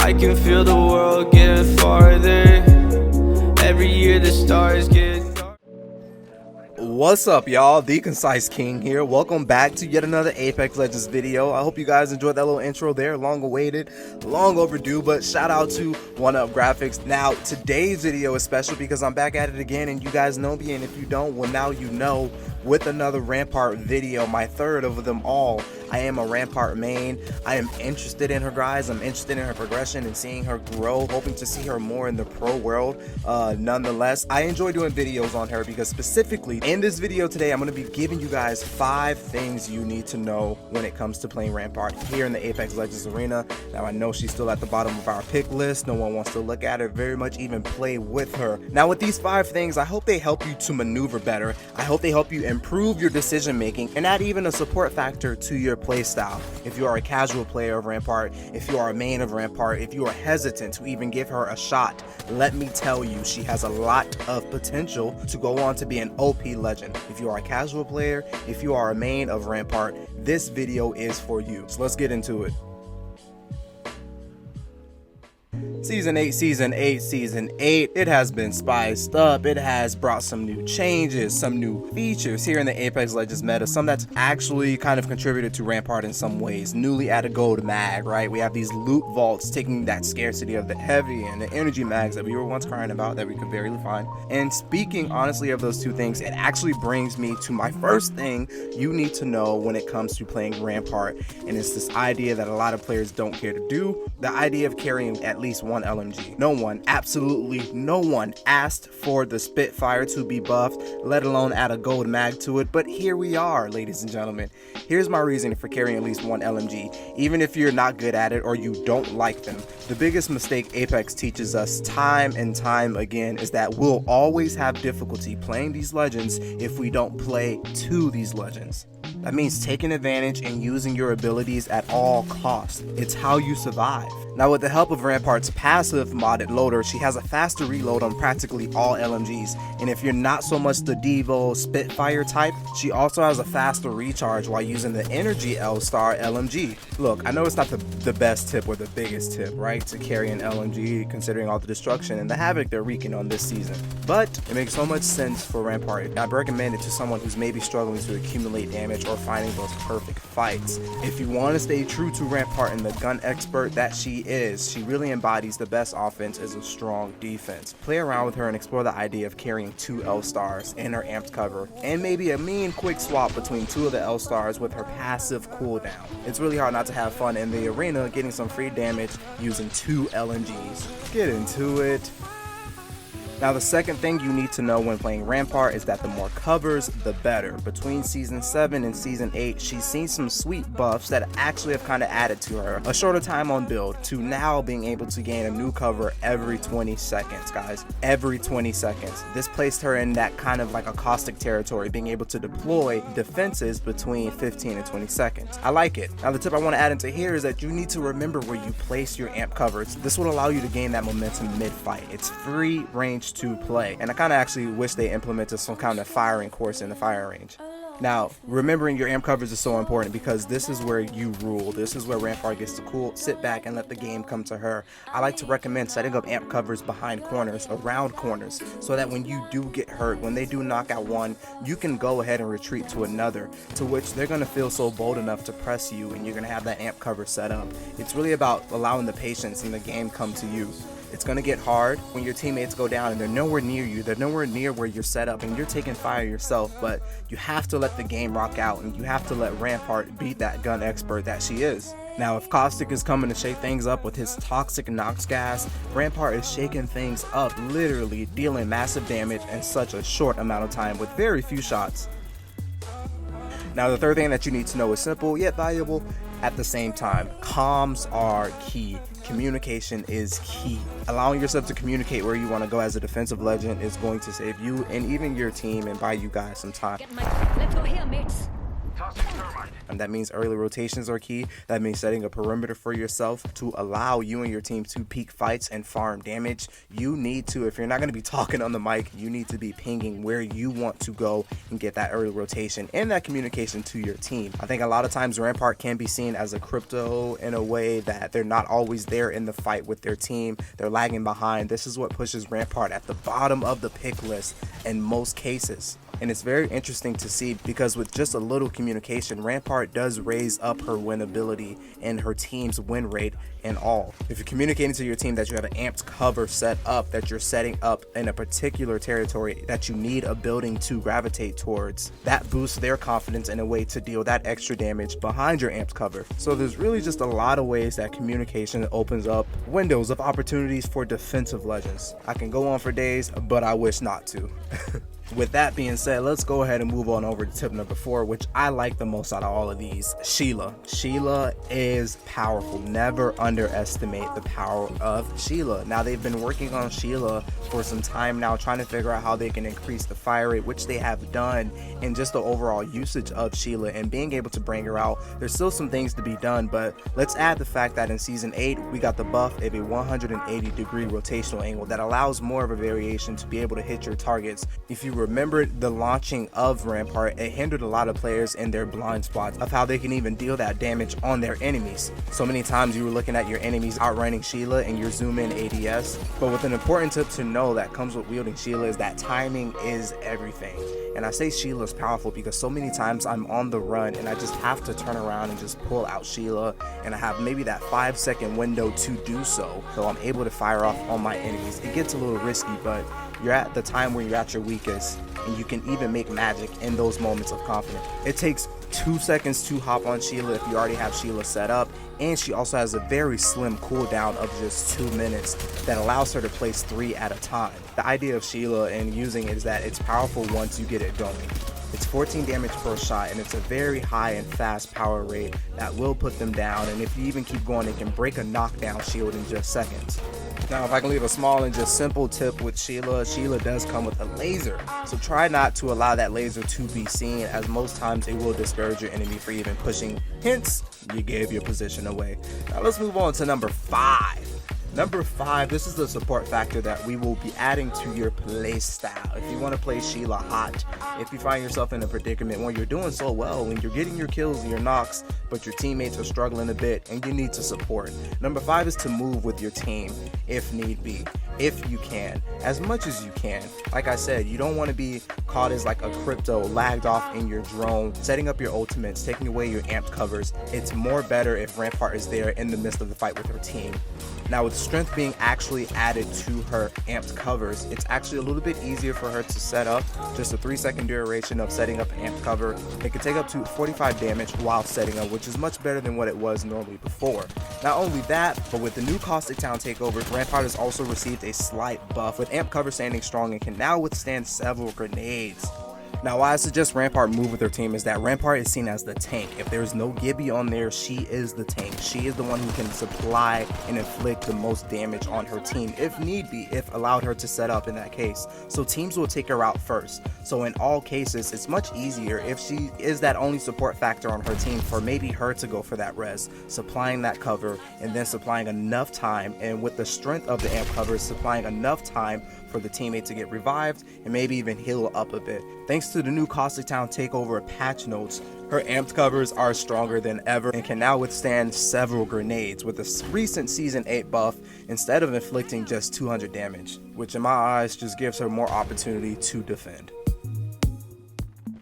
I can feel the world get farther. Every year the stars get dark. What's up, y'all? The Concise King here. Welcome back to yet another Apex Legends video. I hope you guys enjoyed that little intro there. Long awaited, long overdue, but shout out to 1UP Graphics. Now, today's video is special because I'm back at it again, and you guys know me, and if you don't, well, now you know, with another Rampart video, my third of them all. I am a Rampart main. I am interested in her, guys. I'm interested in her progression and seeing her grow, hoping to see her more in the pro world. Nonetheless, I enjoy doing videos on her because specifically in this video today, I'm going to be giving you guys 5 things you need to know when it comes to playing Rampart here in the Apex Legends arena. Now, I know she's still at the bottom of our pick list. No one wants to look at her, very much even play with her. Now, with these 5 things, I hope they help you to maneuver better. I hope they help you improve your decision making and add even a support factor to your play style. If you are a casual player of Rampart, if you are a main of Rampart, if you are hesitant to even give her a shot, let me tell you, she has a lot of potential to go on to be an OP legend. If you are a casual player, if you are a main of Rampart, this video is for you. So let's get into it. Season 8, it has been spiced up. It has brought some new changes, some new features here in the Apex Legends meta, some that's actually kind of contributed to Rampart in some ways. Newly added gold mag, right? We have these loot vaults taking that scarcity of the heavy and the energy mags that we were once crying about that we could barely find. And speaking honestly of those two things, it actually brings me to my first thing you need to know when it comes to playing Rampart. And it's this idea that a lot of players don't care to do, the idea of carrying at least one LMG. No one, absolutely no one asked for the Spitfire to be buffed, let alone add a gold mag to it, but here we are, ladies and gentlemen. Here's my reason for carrying at least one LMG, even if you're not good at it or you don't like them. The biggest mistake Apex teaches us time and time again is that we'll always have difficulty playing these legends if we don't play to these legends. That means taking advantage and using your abilities at all costs. It's how you survive. Now, with the help of Rampart's passive modded loader, she has a faster reload on practically all LMGs. And if you're not so much the Devo Spitfire type, she also has a faster recharge while using the Energy L-Star LMG. Look, I know it's not the best tip or the biggest tip, right, to carry an LMG considering all the destruction and the havoc they're wreaking on this season. But it makes so much sense for Rampart. I'd recommend it to someone who's maybe struggling to accumulate damage or finding those perfect fights. If you want to stay true to Rampart and the gun expert that she is, she really embodies the best offense as a strong defense. Play around with her and explore the idea of carrying 2 L-Stars in her amped cover, and maybe a mean quick swap between 2 of the L-Stars with her passive cooldown. It's really hard not to have fun in the arena getting some free damage using 2 LMGs. Get into it. Now, the second thing you need to know when playing Rampart is that the more covers, the better. Between Season 7 and Season 8, she's seen some sweet buffs that actually have kind of added to her. A shorter time on build to now being able to gain a new cover every 20 seconds, guys. Every 20 seconds. This placed her in that kind of like a caustic territory, being able to deploy defenses between 15 and 20 seconds. I like it. Now, the tip I want to add into here is that you need to remember where you place your amp covers. This will allow you to gain that momentum mid-fight. It's free range to play, and I kind of actually wish they implemented some kind of firing course in the fire range. Now, remembering your amp covers is so important because this is where you rule. This is where Rampart gets to cool, sit back, and let the game come to her. I like to recommend setting up amp covers behind corners, around corners, so that when you do get hurt, when they do knock out one, you can go ahead and retreat to another, to which they're going to feel so bold enough to press you, and you're going to have that amp cover set up. It's really about allowing the patience and the game come to you. It's going to get hard when your teammates go down and they're nowhere near you. They're nowhere near where you're set up and you're taking fire yourself, but you have to let the game rock out and you have to let Rampart be that gun expert that she is. Now, if Caustic is coming to shake things up with his toxic Nox gas, Rampart is shaking things up, literally dealing massive damage in such a short amount of time with very few shots. Now, the third thing that you need to know is simple yet valuable at the same time. Comms are key. Communication is key. Allowing yourself to communicate where you want to go as a defensive legend is going to save you and even your team and buy you guys some time. Let's go here, mates. And that means early rotations are key. That means setting a perimeter for yourself to allow you and your team to peak fights and farm damage. You need to, if you're not going to be talking on the mic, you need to be pinging where you want to go and get that early rotation and that communication to your team. I think a lot of times Rampart can be seen as a crypto in a way that they're not always there in the fight with their team. They're lagging behind. This is what pushes Rampart at the bottom of the pick list in most cases. And it's very interesting to see because with just a little communication, Rampart does raise up her winnability and her team's win rate and all. If you're communicating to your team that you have an amped cover set up, that you're setting up in a particular territory that you need a building to gravitate towards, that boosts their confidence in a way to deal that extra damage behind your amped cover. So there's really just a lot of ways that communication opens up windows of opportunities for defensive legends. I can go on for days, but I wish not to. With that being said, let's go ahead and move on over to tip number 4, which I like the most out of all of these. Sheila. Sheila is powerful. Never underestimate the power of Sheila. Now, they've been working on Sheila for some time now, trying to figure out how they can increase the fire rate, which they have done, and just the overall usage of Sheila and being able to bring her out. There's still some things to be done, but let's add the fact that in Season 8, we got the buff of a 180-degree rotational angle that allows more of a variation to be able to hit your targets. If you remember the launching of Rampart, it hindered a lot of players in their blind spots of how they can even deal that damage on their enemies. So many times you were looking at your enemies outrunning Sheila and your zoom in ADS. But with an important tip to know that comes with wielding Sheila is that timing is everything. And I say Sheila is powerful because so many times I'm on the run and I just have to turn around and just pull out Sheila, and I have maybe that 5-second window to do so I'm able to fire off on my enemies. It gets a little risky, but you're at the time where you're at your weakest and you can even make magic in those moments of confidence. It takes 2 seconds to hop on Sheila if you already have Sheila set up, and she also has a very slim cooldown of just 2 minutes that allows her to place 3 at a time. The idea of Sheila and using it is that it's powerful once you get it going. It's 14 damage per shot, and it's a very high and fast power rate that will put them down, and if you even keep going, it can break a knockdown shield in just seconds. Now, if I can leave a small and just simple tip with Sheila, Sheila does come with a laser. So try not to allow that laser to be seen, as most times it will discourage your enemy for even pushing. Hence, you gave your position away. Now let's move on to number 5. Number 5, this is the support factor that we will be adding to your play style. If you want to play Sheila hot, if you find yourself in a predicament when you're doing so well, when you're getting your kills and your knocks, but your teammates are struggling a bit and you need to support. Number 5 is to move with your team if need be, if you can, as much as you can. Like I said, you don't want to be caught as like a crypto, lagged off in your drone, setting up your ultimates, taking away your amped covers. It's more better if Rampart is there in the midst of the fight with her team. Now, with strength being actually added to her amped covers, it's actually a little bit easier for her to set up. Just a 3-second duration of setting up an amped cover. It can take up to 45 damage while setting up, which is much better than what it was normally before. Not only that, but with the new Caustic Town takeover, Rampart has also received a slight buff, with amp cover standing strong and can now withstand several grenades. Now, why I suggest Rampart move with her team is that Rampart is seen as the tank. If there's no Gibby on there, she is the tank. She is the one who can supply and inflict the most damage on her team, if need be, if allowed her to set up in that case. So teams will take her out first. So in all cases, it's much easier if she is that only support factor on her team for maybe her to go for that res, supplying that cover, and then supplying enough time, and with the strength of the amp cover, supplying enough time for the teammate to get revived and maybe even heal up a bit. Thanks to the new Caustic Town takeover patch notes, her amped covers are stronger than ever and can now withstand several grenades with a recent Season 8 buff instead of inflicting just 200 damage, which in my eyes just gives her more opportunity to defend.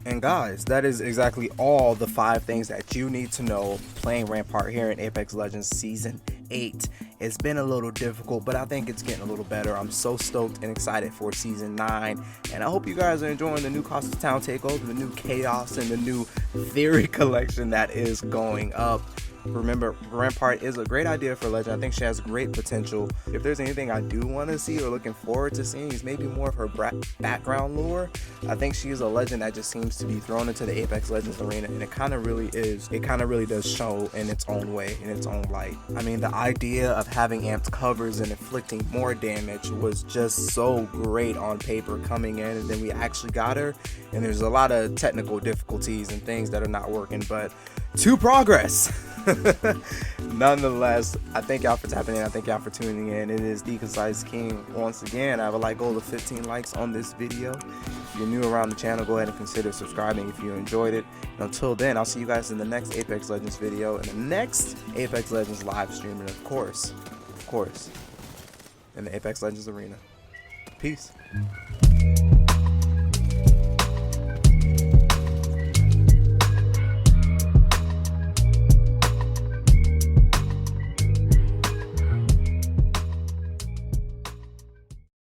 And guys, that is exactly all the 5 things that you need to know playing Rampart here in Apex Legends Season 8. It's been a little difficult, but I think it's getting a little better. I'm so stoked and excited for Season 9, and I hope you guys are enjoying the new Caustic Town takeover, the new chaos, and the new theory collection that is going up. Remember, Rampart is a great idea for Legend. I think she has great potential. If there's anything I do want to see or looking forward to seeing is maybe more of her background lore. I think she is a Legend that just seems to be thrown into the Apex Legends arena, and it kind of really is. It kind of really does show in its own way, in its own light. I mean, the idea of having amped covers and inflicting more damage was just so great on paper coming in, and then we actually got her, and there's a lot of technical difficulties and things that are not working, but to progress. Nonetheless, I thank y'all for tapping in. I thank y'all for tuning in. It is The Concise King. Once again, I have a like goal of 15 likes on this video. If you're new around the channel, go ahead and consider subscribing if you enjoyed it. And until then, I'll see you guys in the next Apex Legends video, and the next Apex Legends live stream, and of course, in the Apex Legends arena. Peace.